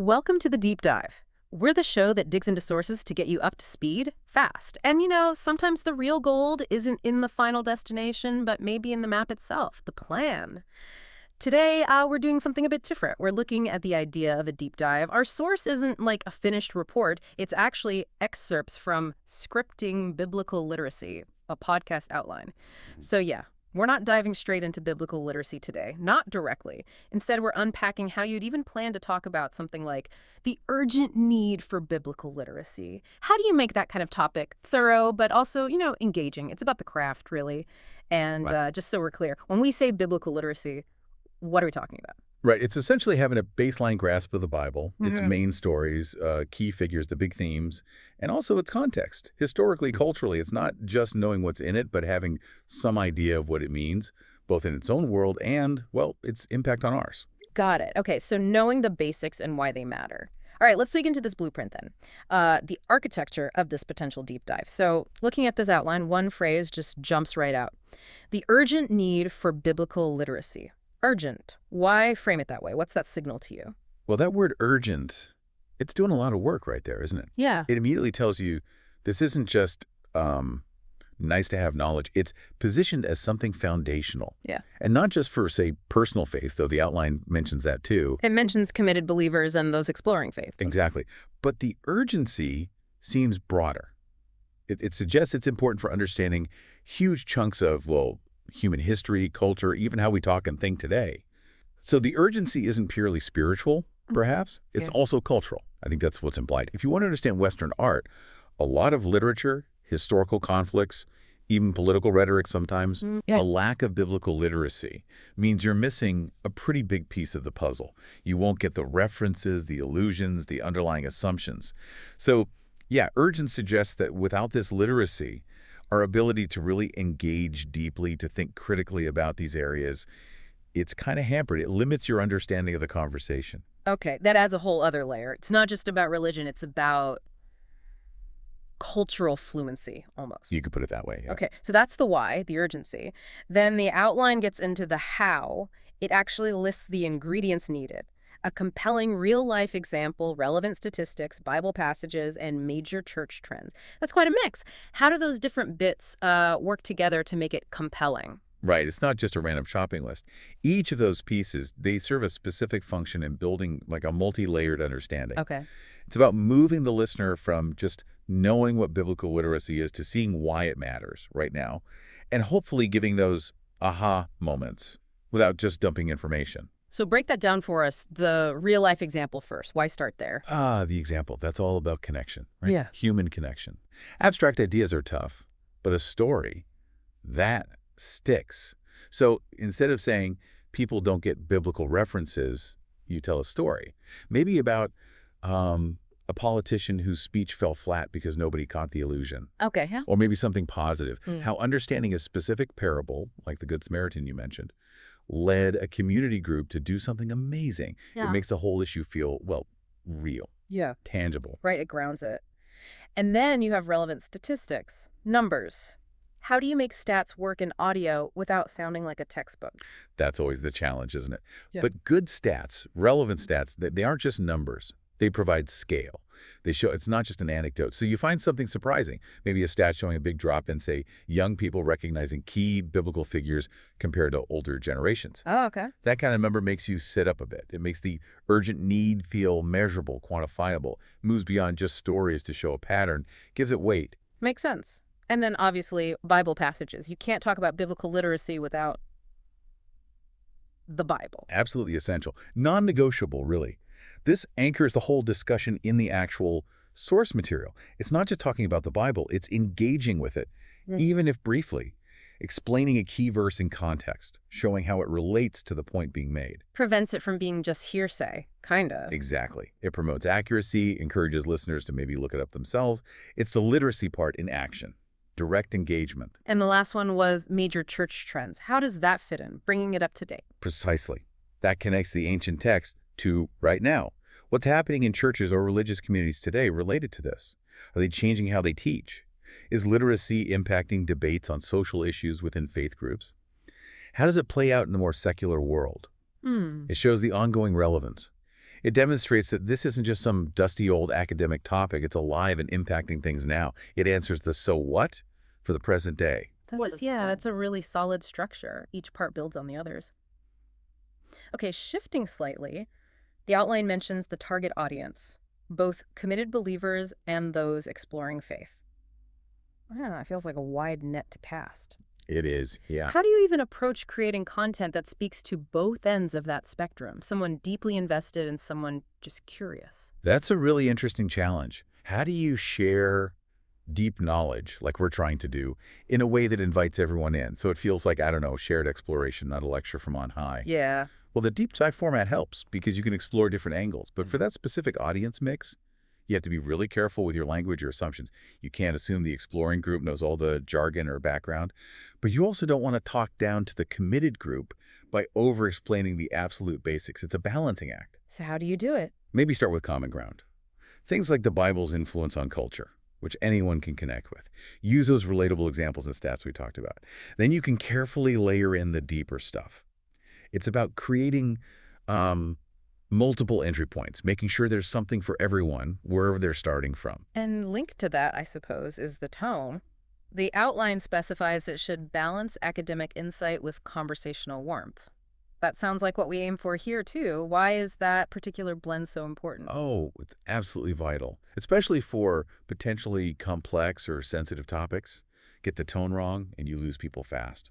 Welcome to the Deep Dive. We're the show that digs into sources to get you up to speed, fast. And sometimes the real gold isn't in the final destination, but maybe in the map itself, the plan. Today, we're doing something a bit different. We're looking at the idea of a deep dive. Our source isn't like a finished report. It's actually excerpts from Scripting Biblical Literacy, a podcast outline. So yeah, we're not diving straight into biblical literacy today, not directly. Instead, we're unpacking how you'd even plan to talk about something like the urgent need for biblical literacy. How do you make that kind of topic thorough, but also, engaging? It's about the craft, really. And Right. just so we're clear, when we say biblical literacy, what are we talking about? Right. It's essentially having a baseline grasp of the Bible, its Mhm. main stories, key figures, the big themes, and also its context. Historically, culturally, it's not just knowing what's in it, but having some idea of what it means, both in its own world and, well, its impact on ours. Got it. Okay, so knowing the basics and why they matter. All right, let's dig into this blueprint then. The architecture of this potential deep dive. So looking at this outline, one phrase just jumps right out. The urgent need for biblical literacy. Urgent. Why frame it that way? What's that signal to you? Well, that word urgent, it's doing a lot of work right there, isn't it? Yeah. It immediately tells you this isn't just nice to have knowledge. It's positioned as something foundational. Yeah. And not just for, say, personal faith, though the outline mentions that too. It mentions committed believers and those exploring faith. Exactly. But the urgency seems broader. It suggests it's important for understanding huge chunks of, well, human history, culture, even how we talk and think today. So the urgency isn't purely spiritual, perhaps. It's Yeah. also cultural. I think that's what's implied. If you want to understand Western art, a lot of literature, historical conflicts, even political rhetoric sometimes, Yeah. a lack of biblical literacy means you're missing a pretty big piece of the puzzle. You won't get the references, the allusions, the underlying assumptions. So, yeah, urgence suggests that without this literacy, our ability to really engage deeply, to think critically about these areas, it's kind of hampered. It limits your understanding of the conversation. Okay, that adds a whole other layer. It's not just about religion, it's about cultural fluency, almost. You could put it that way, yeah. Okay, so that's the why, the urgency. Then the outline gets into the how. It actually lists the ingredients needed. A compelling real-life example, relevant statistics, Bible passages, and major church trends. That's quite a mix. How do those different bits work together to make it compelling? Right. It's not just a random shopping list. Each of those pieces, they serve a specific function in building like a multi-layered understanding. Okay. It's about moving the listener from just knowing what biblical literacy is to seeing why it matters right now, and hopefully giving those aha moments without just dumping information. So break that down for us, the real-life example first. Why start there? The example. That's all about connection, right? Yeah. Human connection. Abstract ideas are tough, but a story, that sticks. So instead of saying people don't get biblical references, you tell a story. Maybe about a politician whose speech fell flat because nobody caught the allusion. Okay, yeah. Or maybe something positive. Mm. How understanding a specific parable, like the Good Samaritan you mentioned, led a community group to do something amazing. Yeah. It makes the whole issue feel, well, real, Yeah. tangible. Right, it grounds it. And then you have relevant statistics, numbers. How do you make stats work in audio without sounding like a textbook? That's always the challenge, isn't it? Yeah. But good stats, relevant stats, they aren't just numbers. They provide scale. They show it's not just an anecdote. So you find something surprising, maybe a stat showing a big drop in, say, young people recognizing key biblical figures compared to older generations. Oh, okay. That kind of number makes you sit up a bit. It makes the urgent need feel measurable, quantifiable, moves beyond just stories to show a pattern, gives it weight. Makes sense. And then obviously Bible passages. You can't talk about biblical literacy without the Bible. Absolutely essential. Non-negotiable, really. This anchors the whole discussion in the actual source material. It's not just talking about the Bible, it's engaging with it, even if briefly, explaining a key verse in context, showing how it relates to the point being made. Prevents it from being just hearsay, kind of. Exactly. It promotes accuracy, encourages listeners to maybe look it up themselves. It's the literacy part in action, direct engagement. And the last one was major church trends. How does that fit in, bringing it up to date? Precisely. That connects the ancient text to right now. What's happening in churches or religious communities today related to this? Are they changing how they teach? Is literacy impacting debates on social issues within faith groups? How does it play out in a more secular world? It shows the ongoing relevance. It demonstrates that this isn't just some dusty old academic topic. It's alive and impacting things now. It answers the so what for the present day. That's a really solid structure. Each part builds on the others. Okay, shifting slightly, the outline mentions the target audience, both committed believers and those exploring faith. Yeah, it feels like a wide net to cast. It is, yeah. How do you even approach creating content that speaks to both ends of that spectrum? Someone deeply invested and someone just curious. That's a really interesting challenge. How do you share deep knowledge, like we're trying to do, in a way that invites everyone in? So it feels like, I don't know, shared exploration, not a lecture from on high. Yeah. Well, the deep dive format helps because you can explore different angles. But for that specific audience mix, you have to be really careful with your language or assumptions. You can't assume the exploring group knows all the jargon or background. But you also don't want to talk down to the committed group by over-explaining the absolute basics. It's a balancing act. So how do you do it? Maybe start with common ground. Things like the Bible's influence on culture, which anyone can connect with. Use those relatable examples and stats we talked about. Then you can carefully layer in the deeper stuff. It's about creating multiple entry points, making sure there's something for everyone wherever they're starting from. And linked to that, I suppose, is the tone. The outline specifies it should balance academic insight with conversational warmth. That sounds like what we aim for here, too. Why is that particular blend so important? Oh, it's absolutely vital, especially for potentially complex or sensitive topics. Get the tone wrong and you lose people fast.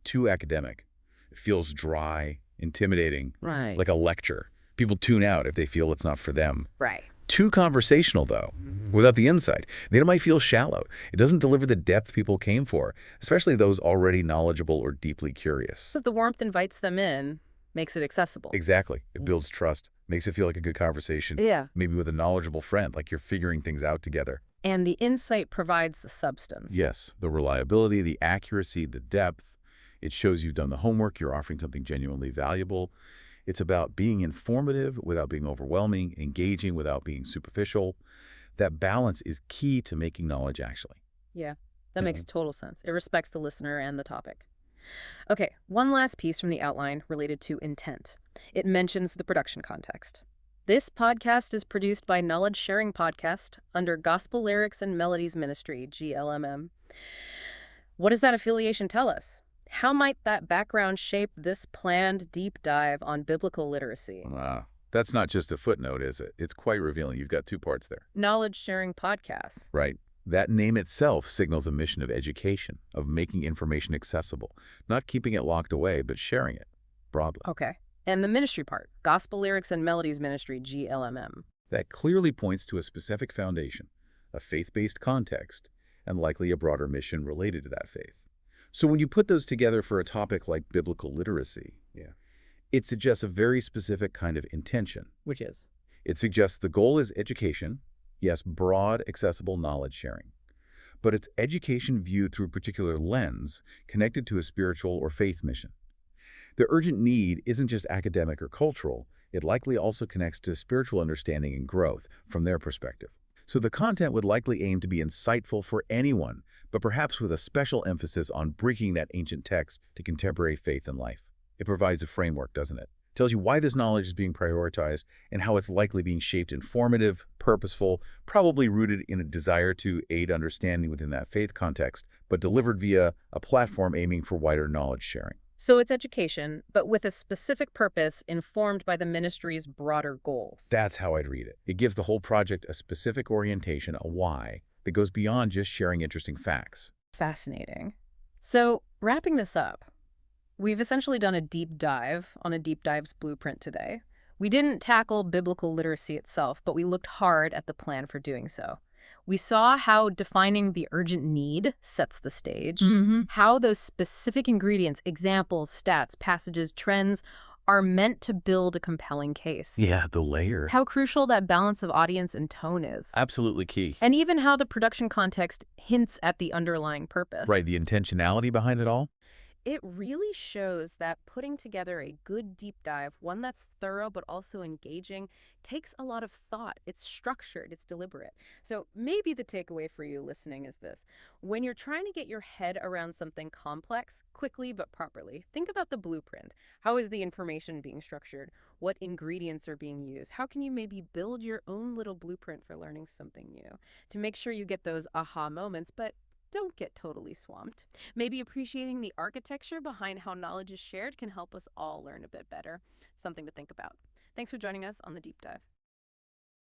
Too academic. It feels dry, intimidating, Right. like a lecture. People tune out if they feel it's not for them. Right. Too conversational, though, without the insight. Then it might feel shallow. It doesn't deliver the depth people came for, especially those already knowledgeable or deeply curious. So the warmth invites them in, makes it accessible. Exactly. It builds trust, makes it feel like a good conversation, Yeah. maybe with a knowledgeable friend, like you're figuring things out together. And the insight provides the substance. Yes, the reliability, the accuracy, the depth. It shows you've done the homework, you're offering something genuinely valuable. It's about being informative without being overwhelming, engaging without being superficial. That balance is key to making knowledge actually. Yeah, that Yeah. makes total sense. It respects the listener and the topic. Okay, one last piece from the outline related to intent. It mentions the production context. This podcast is produced by Knowledge Sharing Podcast under Gospel Lyrics and Melodies Ministry, GLMM. What does that affiliation tell us? How might that background shape this planned deep dive on biblical literacy? That's not just a footnote, is it? It's quite revealing. You've got two parts there. Knowledge Sharing Podcast. Right. That name itself signals a mission of education, of making information accessible, not keeping it locked away, but sharing it broadly. Okay. And the ministry part, Gospel Lyrics and Melodies Ministry, GLMM. That clearly points to a specific foundation, a faith-based context, and likely a broader mission related to that faith. So when you put those together for a topic like biblical literacy, it suggests a very specific kind of intention. Which is? It suggests the goal is education, yes, broad, accessible knowledge sharing. But it's education viewed through a particular lens connected to a spiritual or faith mission. The urgent need isn't just academic or cultural, it likely also connects to spiritual understanding and growth from their perspective. So the content would likely aim to be insightful for anyone, but perhaps with a special emphasis on bringing that ancient text to contemporary faith and life. It provides a framework, doesn't it? Tells you why this knowledge is being prioritized and how it's likely being shaped informative, purposeful, probably rooted in a desire to aid understanding within that faith context, but delivered via a platform aiming for wider knowledge sharing. So it's education, but with a specific purpose informed by the ministry's broader goals. That's how I'd read it. It gives the whole project a specific orientation, a why, that goes beyond just sharing interesting facts. Fascinating. So wrapping this up, we've essentially done a deep dive on a deep dive's blueprint today. We didn't tackle biblical literacy itself, but we looked hard at the plan for doing so. We saw how defining the urgent need sets the stage, how those specific ingredients, examples, stats, passages, trends are meant to build a compelling case. Yeah, the layer. How crucial that balance of audience and tone is. Absolutely key. And even how the production context hints at the underlying purpose. Right, the intentionality behind it all? It really shows that putting together a good deep dive, one that's thorough but also engaging, takes a lot of thought. It's structured, it's deliberate. So maybe the takeaway for you listening is this. When you're trying to get your head around something complex, quickly but properly, think about the blueprint. How is the information being structured? What ingredients are being used? How can you maybe build your own little blueprint for learning something new to make sure you get those aha moments, but don't get totally swamped. Maybe appreciating the architecture behind how knowledge is shared can help us all learn a bit better. Something to think about. Thanks for joining us on the Deep Dive.